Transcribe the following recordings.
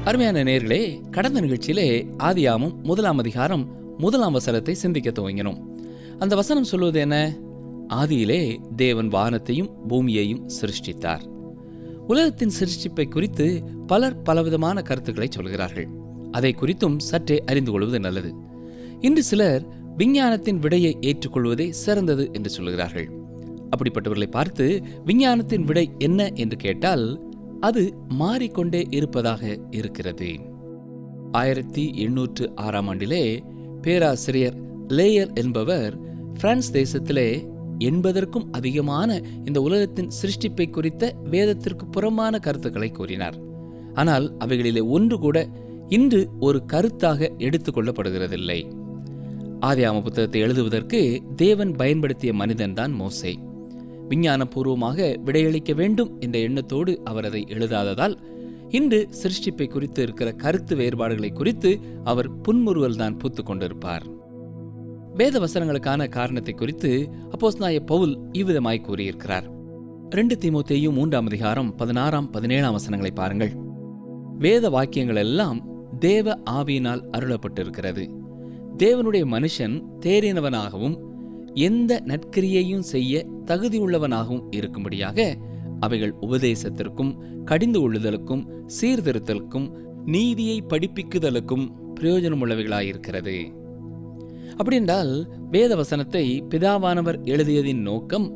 அருமையான நேயர்களே, கடந்த நிகழ்ச்சியிலே ஆதியாகமம் 1 அதிகாரம் 1 வசனத்தை சிந்திக்க துவங்கினோம். அந்த வசனம் சொல்வது என்ன? ஆதியிலே தேவன் வானத்தையும் பூமியையும் சிருஷ்டித்தார். உலகத்தின் சிருஷ்டிப்பை குறித்து பலர் பலவிதமான கருத்துக்களை சொல்கிறார்கள். அதை குறித்தும் சற்றே அறிந்து கொள்வது நல்லது. இன்று சிலர் விஞ்ஞானத்தின் விடையை ஏற்றுக்கொள்வதே சிறந்தது என்று சொல்கிறார்கள். அப்படிப்பட்டவர்களை பார்த்து விஞ்ஞானத்தின் விடை என்ன என்று கேட்டால் அது மாறிக்கொண்டே இருப்பதாக இருக்கிறது. 1806 பேராசிரியர் லேயர் என்பவர் பிரான்ஸ் தேசத்திலே 80க்கும் அதிகமான இந்த உலகத்தின் சிருஷ்டிப்பை குறித்த வேதத்திற்கு புறமான கருத்துக்களை கூறினார். ஆனால் அவைகளிலே ஒன்று கூட இன்று ஒரு கருத்தாக எடுத்துக்கொள்ளப்படுகிறதில்லை. ஆதியாகம புத்தகத்தை எழுதுவதற்கு தேவன் பயன்படுத்திய மனிதன்தான் மோசே. விஞ்ஞானபூர்வமாக விடையளிக்க வேண்டும் என்ற எண்ணத்தோடு அவர் அதை எழுதாததால் இன்று சிருஷ்டிப்பை குறித்து இருக்கிற கருத்து வேறுபாடுகளை குறித்து அவர் புன்முறுவல் தான் பூத்து கொண்டிருப்பார். வேத வசனங்களுக்கான காரணத்தை குறித்து அப்போஸ்தலனாகிய பவுல் இவ்விதமாய் கூறியிருக்கிறார். 2 தீமோத்தேயு 3 அதிகாரம் 16, 17 வசனங்களை பாருங்கள். வேத வாக்கியங்கள் எல்லாம் தேவ ஆவியினால் அருளப்பட்டிருக்கிறது. தேவனுடைய மனுஷன் தேறினவனாகவும் எந்த நற்கிரியையும் செய்ய தகுதியுள்ளவனாகவும் இருக்கும்படியாக அவைகள் உபதேசத்திற்கும் கடிந்து கொள்ளுதலுக்கும் சீர்திருத்தலுக்கும் நீதியை படிப்பிக்குதலுக்கும் பிரயோஜனமுள்ளவைகளாயிருக்கிறது. அப்படின்றால் வேத வசனத்தை பிதாவானவர் எழுதியதின் நோக்கம்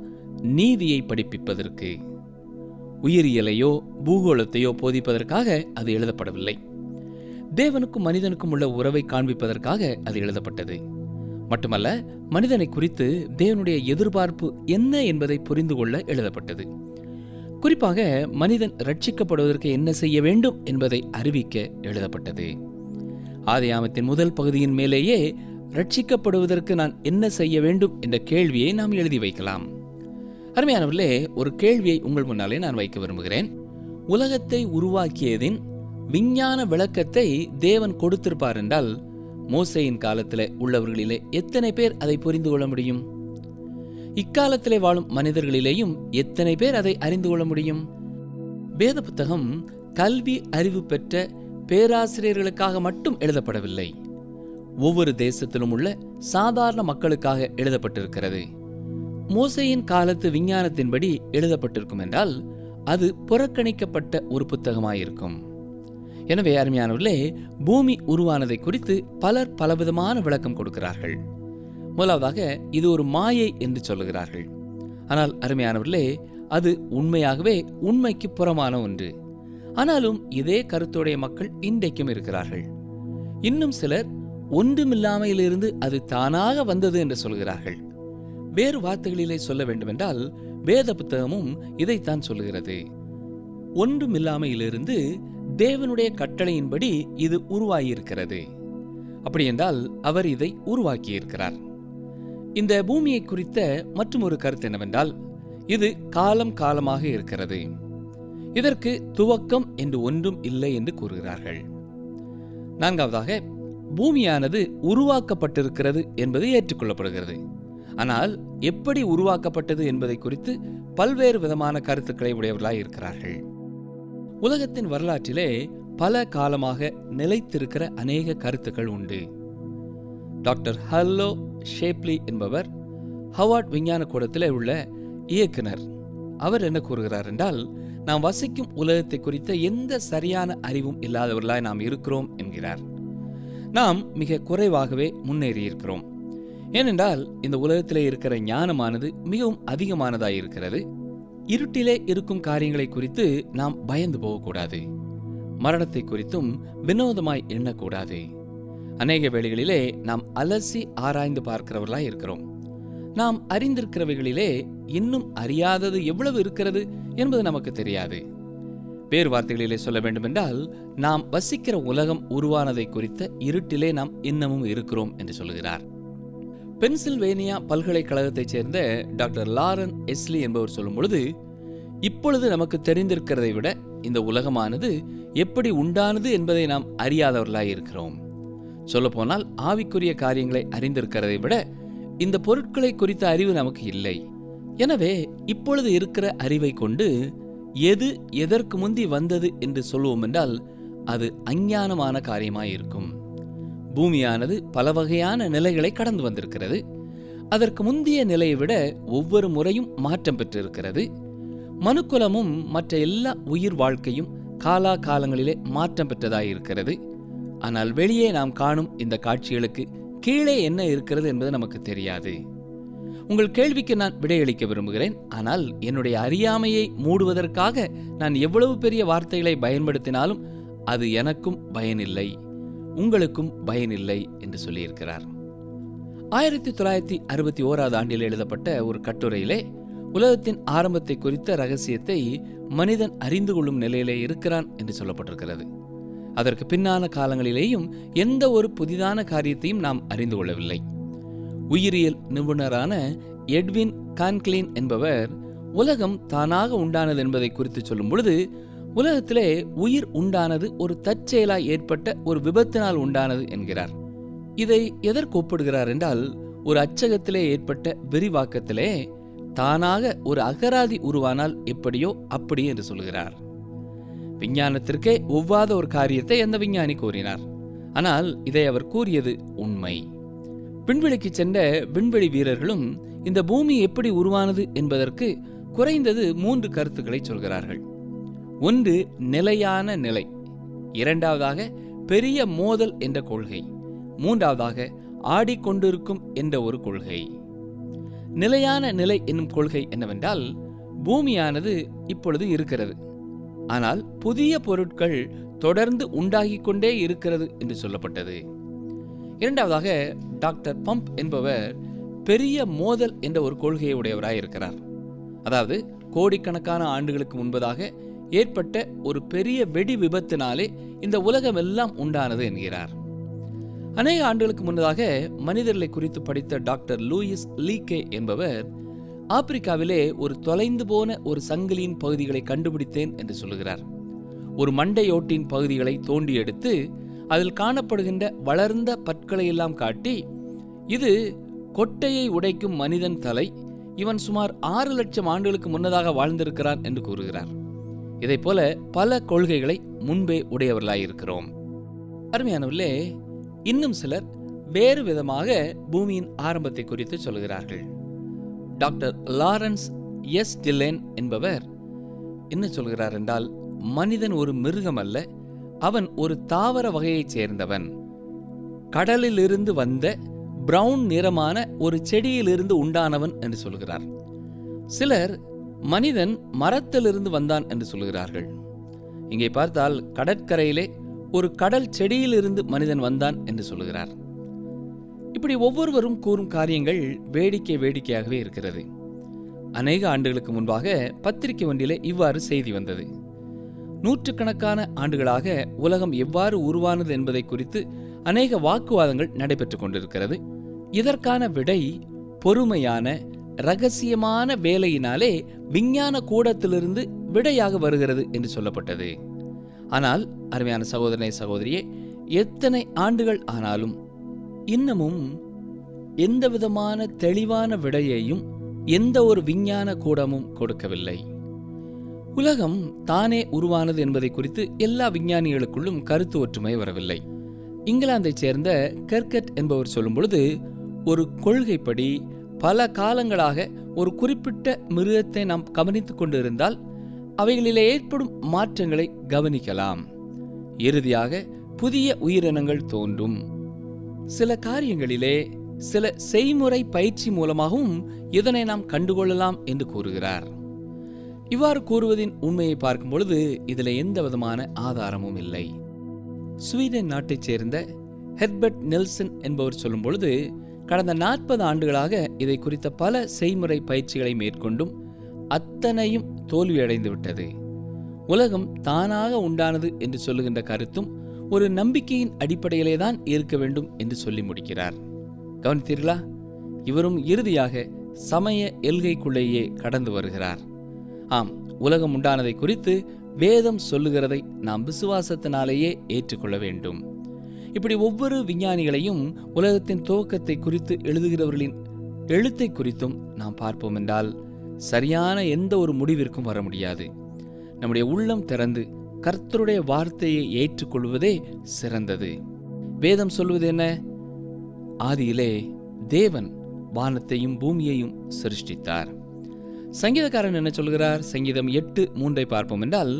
நீதியை படிப்பிப்பதற்கு, உயிரியலையோ பூகோளத்தையோ போதிப்பதற்காக அது எழுதப்படவில்லை. தேவனுக்கும் மனிதனுக்கும் உள்ள உறவை காண்பிப்பதற்காக அது எழுதப்பட்டது. மட்டுமல்ல, மனிதனை குறித்து தேவனுடைய எதிர்பார்ப்பு என்ன என்பதை புரிந்து கொள்ள எழுதப்பட்டது. குறிப்பாக மனிதன் ரட்சிக்கப்படுவதற்கு என்ன செய்ய வேண்டும் என்பதை அறிவிக்க எழுதப்பட்டது. ஆதியாகமத்தின் முதல் பகுதியின் மேலேயே ரட்சிக்கப்படுவதற்கு நான் என்ன செய்ய வேண்டும் என்ற கேள்வியை நாம் எழுதி வைக்கலாம். அருமையானவர்களே, ஒரு கேள்வியை உங்கள் முன்னாலே நான் வைக்க விரும்புகிறேன். உலகத்தை உருவாக்கியதின் விஞ்ஞான விளக்கத்தை தேவன் கொடுத்திருப்பார் என்றால் மோசேயின் காலத்திலே உள்ளவர்களிலே எத்தனை பேர் அதை புரிந்து கொள்ள முடியும்? இக்காலத்திலே வாழும் மனிதர்களிலேயும் எத்தனை பேர் அதை அறிந்து கொள்ள முடியும்? வேத புத்தகம் கல்வி அறிவு பெற்ற பேராசிரியர்களுக்காக மட்டும் எழுதப்படவில்லை. ஒவ்வொரு தேசத்திலும் உள்ள சாதாரண மக்களுக்காக எழுதப்பட்டிருக்கிறது. மோசேயின் காலத்து விஞ்ஞானத்தின்படி எழுதப்பட்டிருக்கும் என்றால் அது புறக்கணிக்கப்பட்ட ஒரு புத்தகமாயிருக்கும். எனவே அருமையானவர்களே, பூமி உருவானதை குறித்து பலர் பலவிதமான விளக்கம் கொடுக்கிறார்கள். முதலாவதாக இது ஒரு மாயை என்று சொல்லுகிறார்கள். ஆனால் அருமையானவர்களே, அது உண்மையாகவே உண்மைக்கு புறமான ஒன்று. ஆனாலும் இதே கருத்துடைய மக்கள் இன்றைக்கும் இருக்கிறார்கள். இன்னும் சிலர் ஒன்றுமில்லாமையிலிருந்து அது தானாக வந்தது என்று சொல்கிறார்கள். வேறு வார்த்தைகளிலே சொல்ல வேண்டுமென்றால் வேத புத்தகமும் இதைத்தான் சொல்லுகிறது. ஒன்றுமில்லாமையிலிருந்து தேவனுடைய கட்டளையின்படி இது உருவாகியிருக்கிறது. அப்படி என்றால் அவர் இதை உருவாக்கியிருக்கிறார். இந்த பூமியை குறித்த மற்றும் ஒரு கருத்து என்னவென்றால் இது காலம் காலமாக இருக்கிறது. இதற்கு துவக்கம் என்று ஒன்றும் இல்லை என்று கூறுகிறார்கள். நான்காவதாக, பூமியானது உருவாக்கப்பட்டிருக்கிறது என்பது ஏற்றுக்கொள்ளப்படுகிறது. ஆனால் எப்படி உருவாக்கப்பட்டது என்பதை குறித்து பல்வேறு விதமான கருத்துக்களை உடையவர்களாய் இருக்கிறார்கள். உலகத்தின் வரலாற்றிலே பல காலமாக நிலைத்திருக்கிற அநேக கருத்துக்கள் உண்டு. டாக்டர் ஹல்லோ ஷேப்லி என்பவர் ஹவார்ட் விஞ்ஞான கூடத்தில் உள்ள இயக்குனர். அவர் என்ன கூறுகிறார் என்றால், நாம் வசிக்கும் உலகத்தை குறித்த எந்த சரியான அறிவும் இல்லாதவர்களாய் நாம் இருக்கிறோம் என்கிறார். நாம் மிக குறைவாகவே முன்னேறி இருக்கிறோம். ஏனென்றால் இந்த உலகத்திலே இருக்கிற ஞானமானது மிகவும் அதிகமானதாயிருக்கிறது. இருட்டிலே இருக்கும் காரியங்களை குறித்து நாம் பயந்து போகக்கூடாது. மரணத்தை குறித்தும் வினோதமாய் எண்ணக்கூடாது. அநேக வேளைகளிலே நாம் அலசி ஆராய்ந்து பார்க்கிறவர்களாய் இருக்கிறோம். நாம் அறிந்திருக்கிறவைகளிலே இன்னும் அறியாதது எவ்வளவு இருக்கிறது என்பது நமக்கு தெரியாது. வேறு வார்த்தைகளிலே சொல்ல வேண்டுமென்றால் நாம் வசிக்கிற உலகம் உருவானதை குறித்த இருட்டிலே நாம் இன்னமும் இருக்கிறோம் என்று சொல்கிறார். பென்சில்வேனியா பல்கலைக்கழகத்தைச் சேர்ந்த டாக்டர் லாரன் எஸ்லி என்பவர் சொல்லும் பொழுது, இப்பொழுது நமக்கு தெரிந்திருக்கிறதை விட இந்த உலகமானது எப்படி உண்டானது என்பதை நாம் அறியாதவர்களாய் இருக்கிறோம். சொல்லப்போனால் ஆவிக்குரிய காரியங்களை அறிந்திருக்கிறதை விட இந்த பொருட்களை குறித்த அறிவு நமக்கு இல்லை. எனவே இப்பொழுது இருக்கிற அறிவை கொண்டு எது எதற்கு முந்தி வந்தது என்று சொல்லுவோம் என்றால் அது அஞ்ஞானமான காரியமாயிருக்கும். பூமியானது பல வகையான நிலைகளை கடந்து வந்திருக்கிறது. அதற்கு முந்தைய நிலையை விட ஒவ்வொரு முறையும் மாற்றம் பெற்றிருக்கிறது. மனுக்குலமும் மற்ற எல்லா உயிர் வாழ்க்கையும் காலா காலங்களிலே மாற்றம் பெற்றதாயிருக்கிறது. ஆனால் வெளியே நாம் காணும் இந்த காட்சிகளுக்கு கீழே என்ன இருக்கிறது என்பது நமக்கு தெரியாது. உங்கள் கேள்விக்கு நான் விடையளிக்க விரும்புகிறேன். ஆனால் என்னுடைய அறியாமையை மூடுவதற்காக நான் எவ்வளவு பெரிய வார்த்தைகளை பயன்படுத்தினாலும் அது எனக்கும் பயனில்லை, உங்களுக்கும் பயனில்லை என்று சொல்லியிருக்கிறார். 1961 ஆண்டில் எழுதப்பட்ட ஒரு கட்டுரையிலே உலகத்தின் ஆரம்பத்தை குறித்த ரகசியத்தை மனிதன் அறிந்து கொள்ளும் நிலையிலே இருக்கிறான் என்று சொல்லப்பட்டிருக்கிறது. அதற்கு பின்னான காலங்களிலேயும் எந்த ஒரு புதிதான காரியத்தையும் நாம் அறிந்து கொள்ளவில்லை. உயிரியல் நிபுணரான எட்வின் கான்க்ளின் என்பவர் உலகம் தானாக உண்டானது என்பதை குறித்து சொல்லும் பொழுது, உலகத்திலே உயிர் உண்டானது ஒரு தற்செயலாய் ஏற்பட்ட ஒரு விபத்தினால் உண்டானது என்கிறார். இதை எதற்கு ஒப்பிடுகிறார் என்றால், ஒரு அச்சகத்திலே ஏற்பட்ட விரிவாக்கத்திலே தானாக ஒரு அகராதி உருவானால் எப்படியோ அப்படி என்று சொல்கிறார். விஞ்ஞானத்திற்கே ஒவ்வாத ஒரு காரியத்தை அந்த விஞ்ஞானி கூறினார். ஆனால் இதை அவர் கூறியது உண்மை. விண்வெளிக்கு சென்ற விண்வெளி வீரர்களும் இந்த பூமி எப்படி உருவானது என்பதற்கு குறைந்தது 3 கருத்துக்களை சொல்கிறார்கள். ஒன்று நிலையான நிலை, இரண்டாவதாக பெரிய மோதல் என்ற கொள்கை, மூன்றாவதாக ஆடிக்கொண்டிருக்கும் என்ற ஒரு கொள்கை. நிலையான நிலை என்னும் கொள்கை என்னவென்றால், பூமியானது இப்பொழுது இருக்கிறது, ஆனால் புதிய பொருட்கள் தொடர்ந்து உண்டாகிக் கொண்டே இருக்கிறது என்று சொல்லப்பட்டது. இரண்டாவதாக டாக்டர் பம்ப் என்பவர் பெரிய மோதல் என்ற ஒரு கொள்கையை உடையவராயிருக்கிறார். அதாவது கோடிக்கணக்கான ஆண்டுகளுக்கு முன்பதாக ஏற்பட்ட ஒரு பெரிய வெடி விபத்தினாலே இந்த உலகம் எல்லாம் உண்டானது என்கிறார். அநேக ஆண்டுகளுக்கு முன்னதாக மனிதர்களை குறித்து படித்த டாக்டர் லூயிஸ் லீகே என்பவர் ஆப்பிரிக்காவிலே ஒரு தொலைந்து போன ஒரு சங்கிலியின் பகுதிகளை கண்டுபிடித்தேன் என்று சொல்லுகிறார். ஒரு மண்டையோட்டின் பகுதிகளை தோண்டி எடுத்து அதில் காணப்படுகின்ற வளர்ந்த பற்களை எல்லாம் காட்டி, இது கொட்டையை உடைக்கும் மனிதன் தலை, இவன் சுமார் 6 லட்சம் ஆண்டுகளுக்கு முன்னதாக வாழ்ந்திருக்கிறான் என்று கூறுகிறார். இதை போல பல கொள்கைகளை முன்பே உடையவர்களாயிருக்கிறோம். அருமையானவர்களே, இன்னும் சிலர் வேறு விதமாக பூமியின் ஆரம்பத்தை குறித்து சொல்கிறார்கள். டாக்டர் லாரன்ஸ் எஸ் டில்லேன் என்பவர் என்ன சொல்கிறார் என்றால், மனிதன் ஒரு மிருகம் அல்ல, அவன் ஒரு தாவர வகையைச் சேர்ந்தவன். கடலிலிருந்து வந்த பிரவுன் நிறமான ஒரு செடியிலிருந்து உண்டானவன் என்று சொல்கிறார். சிலர் மனிதன் மரத்திலிருந்து வந்தான் என்று சொல்கிறார்கள். இங்கே பார்த்தால் கடற்கரையிலே ஒரு கடல் செடியிலிருந்து மனிதன் வந்தான் என்று சொல்கிறார். இப்படி ஒவ்வொருவரும் கூறும் காரியங்கள் வேடிக்கையாகவே இருக்கிறது. அநேக ஆண்டுகளுக்கு முன்பாக பத்திரிகை ஒன்றிலே இவ்வாறு செய்தி வந்தது. நூற்றுக்கணக்கான ஆண்டுகளாக உலகம் எவ்வாறு உருவானது என்பதை குறித்து அநேக வாக்குவாதங்கள் நடைபெற்றுக் கொண்டிருக்கிறது. இதற்கான விடை பொறுமையான இரகசியமான வேலையினாலே விஞ்ஞான கூடத்திலிருந்து விடையாக வருகிறது என்று சொல்லப்பட்டது. ஆனால் அருமையான சகோதரனே, சகோதரியே, எத்தனை ஆண்டுகள் ஆனாலும் இன்னமும் எந்தவிதமான தெளிவான விடையையும் எந்த ஒரு விஞ்ஞான கூடமும் கொடுக்கவில்லை. உலகம் தானே உருவானது என்பதை குறித்து எல்லா விஞ்ஞானிகளுக்குள்ளும் கருத்து ஒற்றுமை வரவில்லை. இங்கிலாந்தைச் சேர்ந்த கெர்கட் என்பவர் சொல்லும் பொழுது, ஒரு கொள்கைப்படி பல காலங்களாக ஒரு குறிப்பிட்ட மிருகத்தை நாம் கவனித்துக் கொண்டிருந்தால் அவைகளிலே ஏற்படும் மாற்றங்களை கவனிக்கலாம். இறுதியாக புதிய உயிரினங்கள் தோன்றும். சில காரியங்களிலே சில செய்முறை பயிற்சி மூலமாகவும் இதனை நாம் கண்டுகொள்ளலாம் என்று கூறுகிறார். இவ்வாறு கூறுவதின் உண்மையை பார்க்கும் பொழுது இதில் எந்த விதமான ஆதாரமும் இல்லை. ஸ்வீடன் நாட்டைச் சேர்ந்த ஹெர்பர்ட் நெல்சன் என்பவர் சொல்லும் பொழுது, கடந்த 40 ஆண்டுகளாக இதை குறித்த பல செய்முறை பயிற்சிகளை மேற்கொண்டும் அத்தனையும் தோல்வியடைந்து விட்டது. உலகம் தானாக உண்டானது என்று சொல்லுகின்ற கருத்தும் ஒரு நம்பிக்கையின் அடிப்படையிலேதான் இருக்க வேண்டும் என்று சொல்லி முடிக்கிறார். கவனித்தீர்களா? இவரும் இறுதியாக சமய எல்கைக்குள்ளேயே கடந்து வருகிறார். ஆம், உலகம் உண்டானதை குறித்து வேதம் சொல்லுகிறதை நாம் விசுவாசத்தினாலேயே ஏற்றுக்கொள்ள வேண்டும். இப்படி ஒவ்வொரு விஞ்ஞானிகளையும் உலகத்தின் துவக்கத்தை குறித்து எழுதுகிறவர்களின் எழுத்தை குறித்தும் நாம் பார்ப்போம் என்றால் சரியான எந்த ஒரு முடிவிற்கும் வர முடியாது. நம்முடைய உள்ளம் திறந்து கர்த்தருடைய வார்த்தையை ஏற்றுக்கொள்வதே சிறந்தது. வேதம் சொல்வது என்ன? ஆதியிலே தேவன் வானத்தையும் பூமியையும் சிருஷ்டித்தார். சங்கீதக்காரன் என்ன சொல்கிறார்? சங்கீதம் 8:3 பார்ப்போம் என்றால்,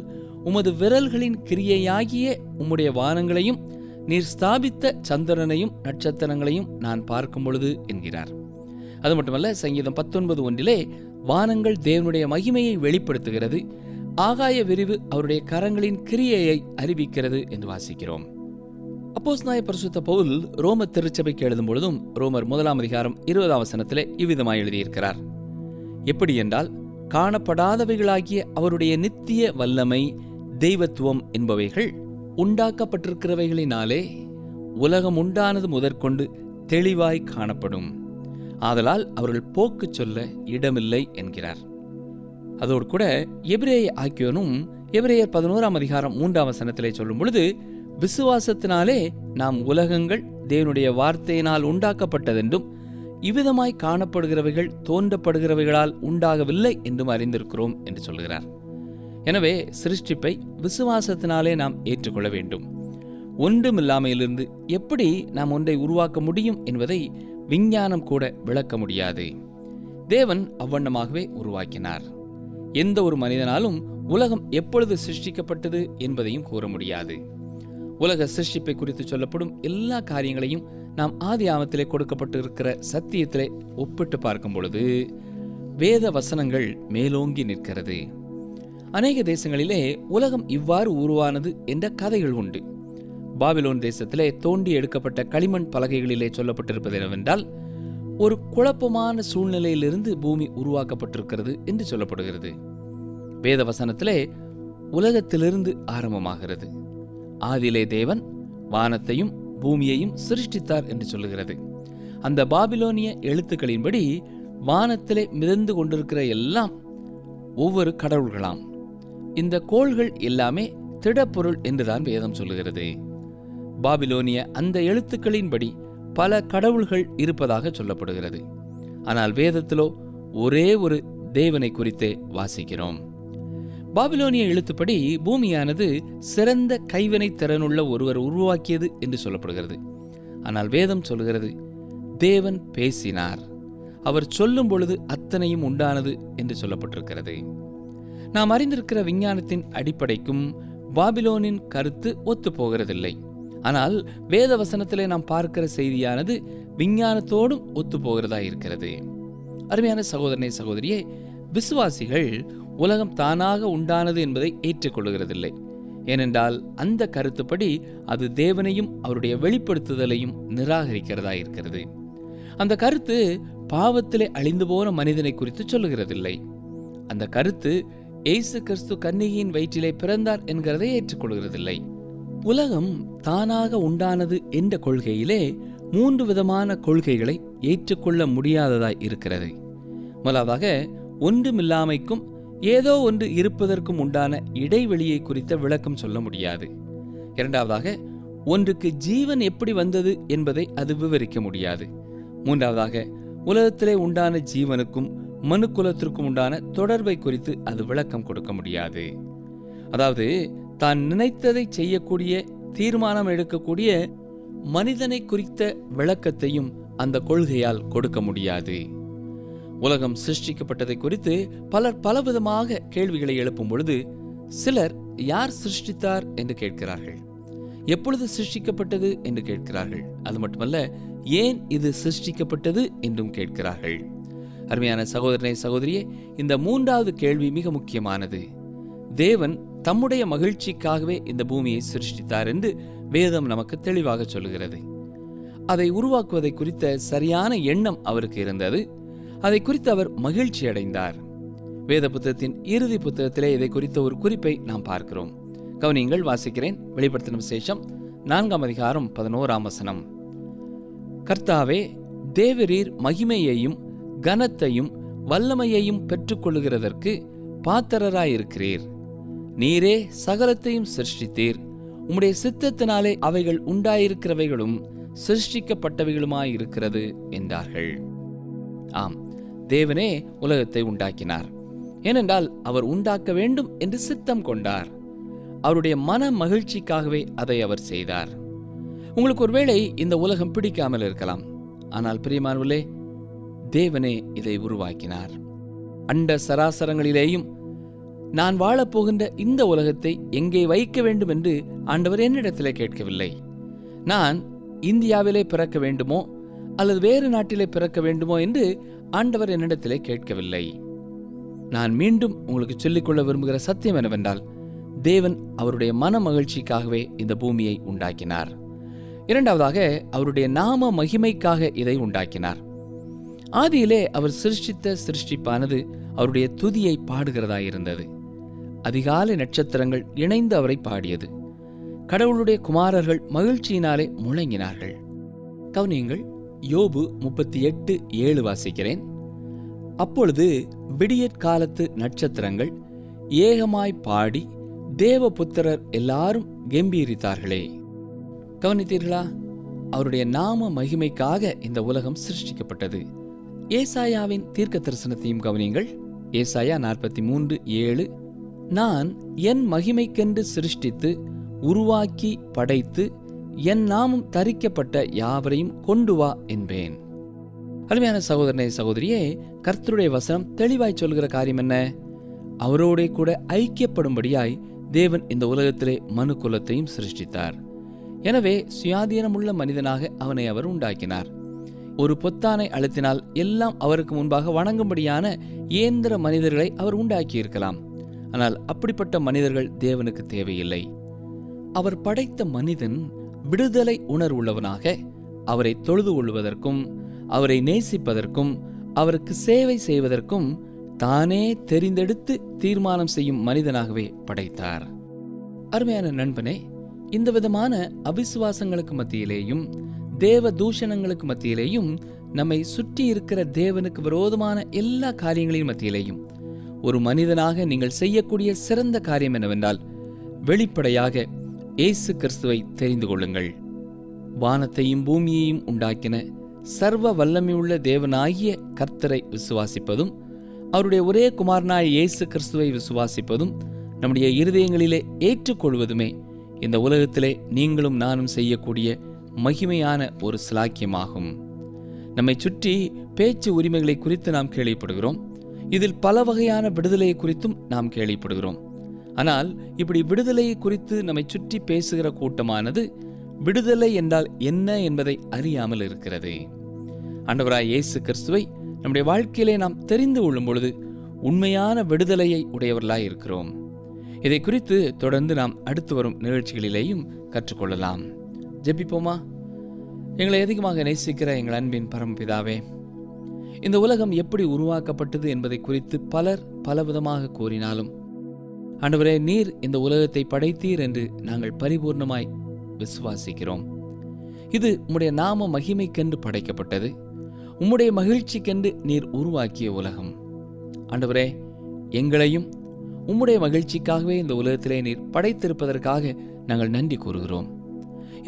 உமது விரல்களின் கிரியையாகிய உம்முடைய வானங்களையும் நீர் ஸ்தாபித்த சந்திரனையும் நட்சத்திரங்களையும் நான் பார்க்கும் பொழுது என்கிறார். அது மட்டுமல்ல, சங்கீதம் 19:1 வானங்கள் தேவனுடைய மகிமையை வெளிப்படுத்துகிறது, ஆகாய விரிவு அவருடைய கரங்களின் கிரியையை அறிவிக்கிறது என்று வாசிக்கிறோம். அப்போஸ்தலனாகிய பரிசுத்த பவுல் ரோம திருச்சபைக்கு எழுதும் பொழுதும் ரோமர் 1:20 இவ்விதமாய் எழுதியிருக்கிறார். எப்படி என்றால், காணப்படாதவைகளாகிய அவருடைய நித்திய வல்லமை, தெய்வத்துவம் என்பவைகள் உண்டாக்கப்பட்டிருக்கிறவைகளினாலே உலகம் உண்டானது முதற்கொண்டு தெளிவாய் காணப்படும். ஆதலால் அவர்கள் போக்கு சொல்ல இடமில்லை என்கிறார். அதோடு கூட எபிரேய ஆக்கியோனும் எபிரேயர் 11:3 சொல்லும் பொழுது, விசுவாசத்தினாலே நாம் உலகங்கள் தேவனுடைய வார்த்தையினால் உண்டாக்கப்பட்டதென்றும் இவ்விதமாய் காணப்படுகிறவைகள் தோன்றப்படுகிறவைகளால் உண்டாகவில்லை என்றும் அறிந்திருக்கிறோம் என்று சொல்கிறார். எனவே சிருஷ்டிப்பை விசுவாசத்தினாலே நாம் ஏற்றுக்கொள்ள வேண்டும். ஒன்றுமில்லாமையிலிருந்து எப்படி நாம் ஒன்றை உருவாக்க முடியும் என்பதை விஞ்ஞானம் கூட விளக்க முடியாது. தேவன் அவ்வண்ணமாகவே உருவாக்கினார். எந்த ஒரு மனிதனாலும் உலகம் எப்பொழுது சிருஷ்டிக்கப்பட்டது என்பதையும் கூற முடியாது. உலக சிருஷ்டிப்பை குறித்து சொல்லப்படும் எல்லா காரியங்களையும் நாம் ஆதி ஆமத்திலே கொடுக்கப்பட்டு இருக்கிற சத்தியத்திலே ஒப்பிட்டு பார்க்கும் பொழுது வேத வசனங்கள் மேலோங்கி நிற்கிறது. அநேக தேசங்களிலே உலகம் இவ்வாறு உருவானது என்ற கதைகள் உண்டு. பாபிலோன் தேசத்திலே தோண்டி எடுக்கப்பட்ட களிமண் பலகைகளிலே சொல்லப்பட்டிருப்பது என்னவென்றால், ஒரு குழப்பமான சூழ்நிலையிலிருந்து பூமி உருவாக்கப்பட்டிருக்கிறது என்று சொல்லப்படுகிறது. வேத வசனத்திலே உலகத்திலிருந்து ஆரம்பமாகிறது. ஆதியிலே தேவன் வானத்தையும் பூமியையும் சிருஷ்டித்தார் என்று சொல்லுகிறது. அந்த பாபிலோனிய எழுத்துக்களின்படி வானத்திலே மிதந்து கொண்டிருக்கிற எல்லாம் ஒவ்வொரு கடவுள்களாம். இந்த கோள்கள் எல்லாமே திடப்பொருள் என்றுதான் வேதம் சொல்லுகிறது. பாபிலோனிய அந்த எழுத்துக்களின்படி பல கடவுள்கள் இருப்பதாக சொல்லப்படுகிறது. ஆனால் வேதத்திலோ ஒரே ஒரு தேவனை குறித்தே வாசிக்கிறோம். பாபிலோனிய எழுத்துப்படி பூமியானது சிறந்த கைவினை திறனுள்ள ஒருவர் உருவாக்கியது என்று சொல்லப்படுகிறது. ஆனால் வேதம் சொல்லுகிறது, தேவன் பேசினார், அவர் சொல்லும் பொழுது அத்தனையும் உண்டானது என்று சொல்லப்பட்டிருக்கிறது. நாம் அறிந்திருக்கிற விஞ்ஞானத்தின் அடிப்படைக்கும் பாபிலோனின் கருத்து ஒத்து போகிறதில்லை. ஆனால் வேத வசனத்திலே நாம் பார்க்கிற செய்தியானது விஞ்ஞானத்தோடும் ஒத்து போகிறதா இருக்கிறது. அருமையான சகோதரனே, சகோதரியே, விசுவாசிகள் உலகம் தானாக உண்டானது என்பதை ஏற்றுக்கொள்கிறதில்லை. ஏனென்றால் அந்த கருத்துப்படி அது தேவனையும் அவருடைய வெளிப்படுத்துதலையும் நிராகரிக்கிறதா இருக்கிறது. அந்த கருத்து பாவத்திலே அழிந்து போன மனிதனை குறித்து சொல்லுகிறதில்லை. அந்த கருத்து இயேசு கிறிஸ்து கன்னிகையின் வயிற்றிலே பிறந்தார் என்கிறதை ஏற்றுக்கொள்கிறதில்லை. உலகம் தானாக உண்டானது என்ற கொள்கையிலே 3 விதமான கொள்கைகளை ஏற்றுக்கொள்ள முடியாததாய் இருக்கிறது. முதலாவதாக, ஒன்றுமில்லாமைக்கும் ஏதோ ஒன்று இருப்பதற்கும் உண்டான இடைவெளியை குறித்த விளக்கம் சொல்ல முடியாது. இரண்டாவதாக, ஒன்றுக்கு ஜீவன் எப்படி வந்தது என்பதை அது விவரிக்க முடியாது. மூன்றாவதாக, உலகத்திலே உண்டான ஜீவனுக்கும் மனுக்குலத்திற்கும் உண்டான தொடர்பை குறித்து அது விளக்கம் கொடுக்க முடியாது. அதாவது, தான் நினைத்ததை செய்யக்கூடிய, தீர்மானம் எடுக்கக்கூடிய மனிதனை குறித்த விளக்கத்தையும் அந்த கொள்கையால் கொடுக்க முடியாது. உலகம் சிருஷ்டிக்கப்பட்டதை குறித்து பலர் பலவிதமாக கேள்விகளை எழுப்பும் பொழுது சிலர் யார் சிருஷ்டித்தார் என்று கேட்கிறார்கள், எப்பொழுது சிருஷ்டிக்கப்பட்டது என்று கேட்கிறார்கள். அது மட்டுமல்ல, ஏன் இது சிருஷ்டிக்கப்பட்டது என்றும் கேட்கிறார்கள். அருமையான சகோதரனே, சகோதரியே, இந்த 3வது கேள்வி மிக முக்கியமானது. தேவன் தம்முடைய மகிழ்ச்சிக்காகவே இந்த பூமியை சிருஷ்டித்தார் என்று வேதம் நமக்கு தெளிவாக சொல்லுகிறது. அதை உருவாக்குவதை குறித்த சரியான எண்ணம் அவருக்கு இருந்தது. அதை குறித்து அவர் மகிழ்ச்சி அடைந்தார். வேத புத்தகத்தின் இறுதி புத்தகத்திலே இதை குறித்த ஒரு குறிப்பை நாம் பார்க்கிறோம். கவனியங்கள், வாசிக்கிறேன். வெளிப்படுத்தின விசேஷம் 4:11. கர்த்தாவே, தேவரீர் மகிமையையும் கனத்தையும் வல்லமையையும் பெற்றுக்கொள்ளுகிறதற்கு பாத்திரராயிருக்கிறீர். நீரே சகலத்தையும் சிருஷ்டித்தீர். உம்முடைய சித்தத்தினாலே அவைகள் உண்டாயிருக்கிறவைகளும் சிருஷ்டிக்கப்பட்டவைகளுமாயிருக்கிறது என்றார்கள். ஆம், தேவனே உலகத்தை உண்டாக்கினார். ஏனென்றால் அவர் உண்டாக்க வேண்டும் என்று சித்தம் கொண்டார். அவருடைய மன மகிழ்ச்சிக்காகவே அதை அவர் செய்தார். உங்களுக்கு ஒருவேளை இந்த உலகம் பிடிக்காமல் இருக்கலாம். ஆனால் பிரியமானவர்களே, தேவனே இதை உருவாக்கினார். அண்ட சராசரங்களிலேயும் நான் வாழப்போகின்ற இந்த உலகத்தை எங்கே வைக்க வேண்டும் என்று ஆண்டவர் என்னிடத்திலே கேட்கவில்லை. நான் இந்தியாவிலே பிறக்க வேண்டுமோ அல்லது வேறு நாட்டிலே பிறக்க வேண்டுமோ என்று ஆண்டவர் என்னிடத்திலே கேட்கவில்லை. நான் மீண்டும் உங்களுக்கு சொல்லிக்கொள்ள விரும்புகிற சத்தியம் என்னவென்றால், தேவன் அவருடைய மன மகிழ்ச்சிக்காகவே இந்த பூமியை உண்டாக்கினார். இரண்டாவதாக, அவருடைய நாம மகிமைக்காக இதை உண்டாக்கினார். ஆதியிலே அவர் சிருஷ்டித்த சிருஷ்டிப்பானது அவருடைய துதியை பாடுகிறதாயிருந்தது. அதிகாலை நட்சத்திரங்கள் இணைந்து அவரை பாடியது. கடவுளுடைய குமாரர்கள் மகிழ்ச்சியினாலே முழங்கினார்கள். கவனியுங்கள், யோபு 38:7 வாசிக்கிறேன். அப்பொழுது விடியற்காலத்து நட்சத்திரங்கள் ஏகமாய் பாடி தேவபுத்திரர் எல்லாரும் கெம்பீரித்தார்களே. கவனித்தீர்களா? அவருடைய நாம மகிமைக்காக இந்த உலகம் சிருஷ்டிக்கப்பட்டது. ஏசாயாவின் தீர்க்க தரிசனத்தையும் கவனியுங்கள். ஏசாயா 43:7, நான் என் மகிமைக்கென்று சிருஷ்டித்து உருவாக்கி படைத்து என் நாமம் தரிக்கப்பட்ட யாவரையும் கொண்டு வா என்பேன். அருமையான சகோதரனே, சகோதரியே, கர்த்தருடைய வசனம் தெளிவாய் சொல்கிற காரியம் என்ன? அவரோட கூட ஐக்கியப்படும்படியாய் தேவன் இந்த உலகத்திலே மனு குலத்தையும் சிருஷ்டித்தார். எனவே சுயாதீனமுள்ள மனிதனாக அவனை அவர் உண்டாக்கினார். ஒரு பொத்தானை அழுத்தினால் எல்லாம் அவருக்கு முன்பாக வணங்கும்படியான இயந்திர மனிதர்களை அவர் உண்டாக்கியிருக்கலாம். ஆனால் அப்படிப்பட்ட மனிதர்கள் தேவனுக்கு தேவையில்லை. அவர் படைத்த மனிதன் விடுதலை உணர்வுள்ளவனாக அவரை தொழுது கொள்வதற்கும் அவரை நேசிப்பதற்கும் அவருக்கு சேவை செய்வதற்கும் தானே தெரிந்தெடுத்து தீர்மானம் செய்யும் மனிதனாகவே படைத்தார். அருமையான நண்பனே, இந்த விதமான அவிசுவாசங்களுக்கு மத்தியிலேயும் தேவ தூஷணங்களுக்கு மத்தியிலேயும் நம்மை சுற்றி இருக்கிற தேவனுக்கு விரோதமான எல்லா காரியங்களின் மத்தியிலேயும் ஒரு மனிதனாக நீங்கள் செய்யக்கூடிய சிறந்த காரியம் என்னவென்றால், வெளிப்படையாக இயேசு கிறிஸ்துவை தெரிந்து கொள்ளுங்கள். வானத்தையும் பூமியையும் உண்டாக்கின சர்வ வல்லமையுள்ள தேவனாகிய கர்த்தரை விசுவாசிப்பதும் அவருடைய ஒரே குமாரனாய் இயேசு கிறிஸ்துவை விசுவாசிப்பதும் நம்முடைய இருதயங்களிலே ஏற்றுக்கொள்வதுமே இந்த உலகத்திலே நீங்களும் நானும் செய்யக்கூடிய மகிமையான ஒரு சிலாக்கியமாகும். நம்மை சுற்றி பேச்சு உரிமைகளை குறித்து நாம் கேள்விப்படுகிறோம். இதில் பல வகையான விடுதலையை குறித்தும் நாம் கேள்விப்படுகிறோம். ஆனால் இப்படி விடுதலையை குறித்து நம்மை சுற்றி பேசுகிற கூட்டமானது விடுதலை என்றால் என்ன என்பதை அறியாமல் இருக்கிறது. ஆண்டவராய் இயேசு கிறிஸ்துவை நம்முடைய வாழ்க்கையிலே நாம் தெரிந்து கொள்ளும் பொழுது உண்மையான விடுதலையை உடையவர்களாய் இருக்கிறோம். இதை குறித்து தொடர்ந்து நாம் அடுத்து வரும் நிகழ்ச்சிகளிலேயும் கற்றுக்கொள்ளலாம். ஜெபிப்போமா? எங்களை அதிகமாக நேசிக்கிற எங்கள் அன்பின் பரமபிதாவே, இந்த உலகம் எப்படி உருவாக்கப்பட்டது என்பதை குறித்து பலர் பலவிதமாக கூறினாலும் ஆண்டவரே, நீர் இந்த உலகத்தை படைத்தீர் என்று நாங்கள் பரிபூர்ணமாய் விசுவாசிக்கிறோம். இது உம்முடைய நாம மகிமைக்கென்று படைக்கப்பட்டது. உம்முடைய மகிழ்ச்சிக்கென்று நீர் உருவாக்கிய உலகம். ஆண்டவரே, எங்களையும் உம்முடைய மகிழ்ச்சிக்காகவே இந்த உலகத்திலே நீர் படைத்திருப்பதற்காக நாங்கள் நன்றி கூறுகிறோம்.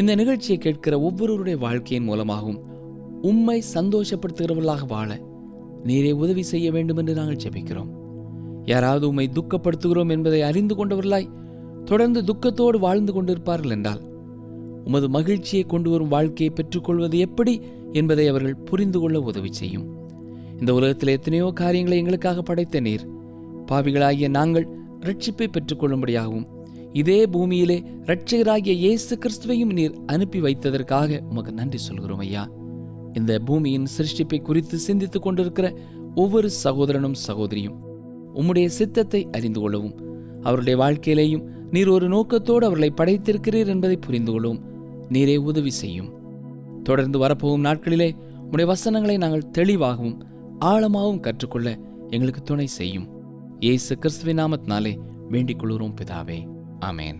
இந்த நிகழ்ச்சியை கேட்கிற ஒவ்வொருவருடைய வாழ்க்கையின் மூலமாகவும் உம்மை சந்தோஷப்படுத்துகிறவர்களாக வாழ நீரே உதவி செய்ய வேண்டும் என்று நாங்கள் ஜெபிக்கிறோம். யாராவது உம்மை துக்கப்படுத்துகிறோம் என்பதை அறிந்து கொண்டவர்களாய் தொடர்ந்து துக்கத்தோடு வாழ்ந்து கொண்டிருப்பார்கள் என்றால், உமது மகிழ்ச்சியை கொண்டு வரும் வாழ்க்கையை பெற்றுக்கொள்வது எப்படி என்பதை அவர்கள் புரிந்து கொள்ள உதவி செய்யும். இந்த உலகத்தில் எத்தனையோ காரியங்களை எங்களுக்காக படைத்த நீர், பாவிகளாகிய நாங்கள் ரட்சிப்பை பெற்றுக்கொள்ளும்படியாகவும் இதே பூமியிலே இரட்சகராகிய இயேசு கிறிஸ்துவையும் நீர் அனுப்பி வைத்ததற்காக உமக்கு நன்றி சொல்கிறோம் ஐயா. இந்த பூமியின் சிருஷ்டிப்பை குறித்து சிந்தித்துக் கொண்டிருக்கிற ஒவ்வொரு சகோதரனும் சகோதரியும் உம்முடைய சித்தத்தை அறிந்து கொள்ளவும், அவருடைய வாழ்க்கையிலேயும் நீர் ஒரு நோக்கத்தோடு அவர்களை படைத்திருக்கிறீர் என்பதை புரிந்து கொள்ளவும் நீரே உதவி செய்யும். தொடர்ந்து வரப்போகும் நாட்களிலே உம்முடைய வசனங்களை நாங்கள் தெளிவாகவும் ஆழமாகவும் கற்றுக்கொள்ள எங்களுக்கு துணை செய்யும். இயேசு கிறிஸ்துவின் நாமத்தினாலே வேண்டிக் கொள்கிறோம் பிதாவே. ஆமென்.